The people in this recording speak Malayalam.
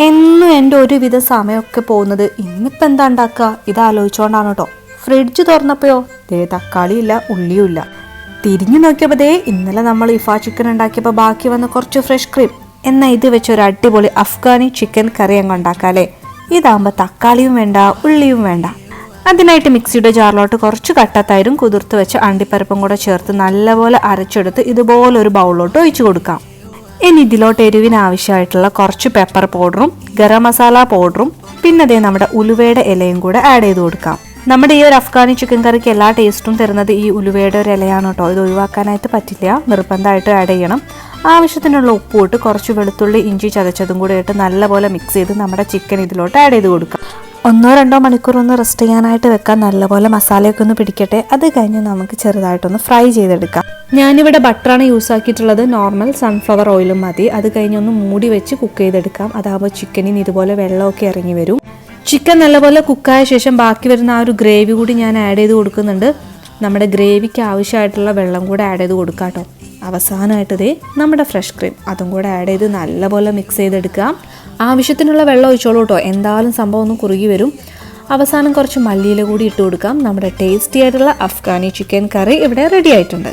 എന്നും എൻ്റെ ഒരുവിധ സമയമൊക്കെ പോകുന്നത് ഇന്നിപ്പോൾ എന്താ ഉണ്ടാക്കുക ഇതാലോചിച്ചുകൊണ്ടാണ് കേട്ടോ. ഫ്രിഡ്ജ് തുറന്നപ്പോഴോ തക്കാളിയില്ല ഉള്ളിയും ഇല്ല. തിരിഞ്ഞു നോക്കിയപ്പോൾ ഇന്നലെ നമ്മൾ ഇഫാ ചിക്കൻ ഉണ്ടാക്കിയപ്പോൾ ബാക്കി വന്ന കുറച്ച് ഫ്രഷ് ക്രീം. എന്നാൽ ഇത് വെച്ച് ഒരു അടിപൊളി അഫ്ഗാനി ചിക്കൻ കറി അങ്ങ് ഉണ്ടാക്കാല്ലേ. ഇതാകുമ്പോൾ തക്കാളിയും വേണ്ട ഉള്ളിയും വേണ്ട. അതിനായിട്ട് മിക്സിയുടെ ജാറിലോട്ട് കുറച്ച് കട്ടത്തൈരും കുതിർത്ത് വെച്ച് അണ്ടിപ്പരിപ്പും കൂടെ ചേർത്ത് നല്ലപോലെ അരച്ചെടുത്ത് ഇതുപോലെ ഒരു ബൗളിലോട്ട് ഒഴിച്ചു കൊടുക്കാം. ഇനി ഇതിലോട്ട് എരിവിന് ആവശ്യമായിട്ടുള്ള കുറച്ച് പെപ്പർ പൗഡറും ഗരം മസാല പൗഡറും പിന്നെ നമ്മുടെ ഉലുവയുടെ ഇലയും കൂടെ ആഡ് ചെയ്ത് കൊടുക്കാം. നമ്മുടെ ഈ ഒരു അഫ്ഗാനി ചിക്കൻ കറിക്ക് എല്ലാ ടേസ്റ്റും തരുന്നത് ഈ ഉലുവയുടെ ഒരു ഇലയാണ് കേട്ടോ. ഇത് ഒഴിവാക്കാനായിട്ട് പറ്റില്ല, നിർബന്ധമായിട്ട് ആഡ് ചെയ്യണം. ആവശ്യത്തിനുള്ള ഉപ്പ് ഇട്ട് കുറച്ച് വെളുത്തുള്ളി ഇഞ്ചി ചതച്ചതും കൂടെ ഇട്ട് നല്ലപോലെ മിക്സ് ചെയ്ത് നമ്മുടെ ചിക്കൻ ഇതിലോട്ട് ആഡ് ചെയ്ത് കൊടുക്കാം. 1-2 മണിക്കൂർ ഒന്ന് റെസ്റ്റ് ചെയ്യാനായിട്ട് വെക്കാം. നല്ലപോലെ മസാലയൊക്കെ ഒന്ന് പിടിക്കട്ടെ. അത് കഴിഞ്ഞ് നമുക്ക് ചെറുതായിട്ടൊന്ന് ഫ്രൈ ചെയ്തെടുക്കാം. ഞാനിവിടെ ബട്ടറാണ് യൂസ് ആക്കിയിട്ടുള്ളത്. നോർമൽ സൺഫ്ലവർ ഓയിലും മതി. അത് കഴിഞ്ഞ് ഒന്ന് മൂടി വെച്ച് കുക്ക് ചെയ്തെടുക്കാം. അതാകുമ്പോൾ ചിക്കനിന് ഇതുപോലെ വെള്ളമൊക്കെ ഇറങ്ങി വരും. ചിക്കൻ നല്ലപോലെ കുക്കായ ശേഷം ബാക്കി വരുന്ന ആ ഒരു ഗ്രേവി കൂടി ഞാൻ ആഡ് ചെയ്ത് കൊടുക്കുന്നുണ്ട്. നമ്മുടെ ഗ്രേവിക്ക് ആവശ്യമായിട്ടുള്ള വെള്ളം കൂടെ ആഡ് ചെയ്ത് കൊടുക്കാം കേട്ടോ. അവസാനമായിട്ട് നമ്മുടെ ഫ്രഷ് ക്രീം അതും കൂടെ ആഡ് ചെയ്ത് നല്ലപോലെ മിക്സ് ചെയ്തെടുക്കാം. ആവശ്യത്തിനുള്ള വെള്ളം ഒഴിച്ചോളൂ കേട്ടോ, എന്തായാലും സംഭവം ഒന്ന് കുറുകി വരും. അവസാനം കുറച്ച് മല്ലിയില കൂടി ഇട്ട് കൊടുക്കാം. നമ്മുടെ ടേസ്റ്റി ആയിട്ടുള്ള അഫ്ഗാനി ചിക്കൻ കറി ഇവിടെ റെഡി ആയിട്ടുണ്ട്.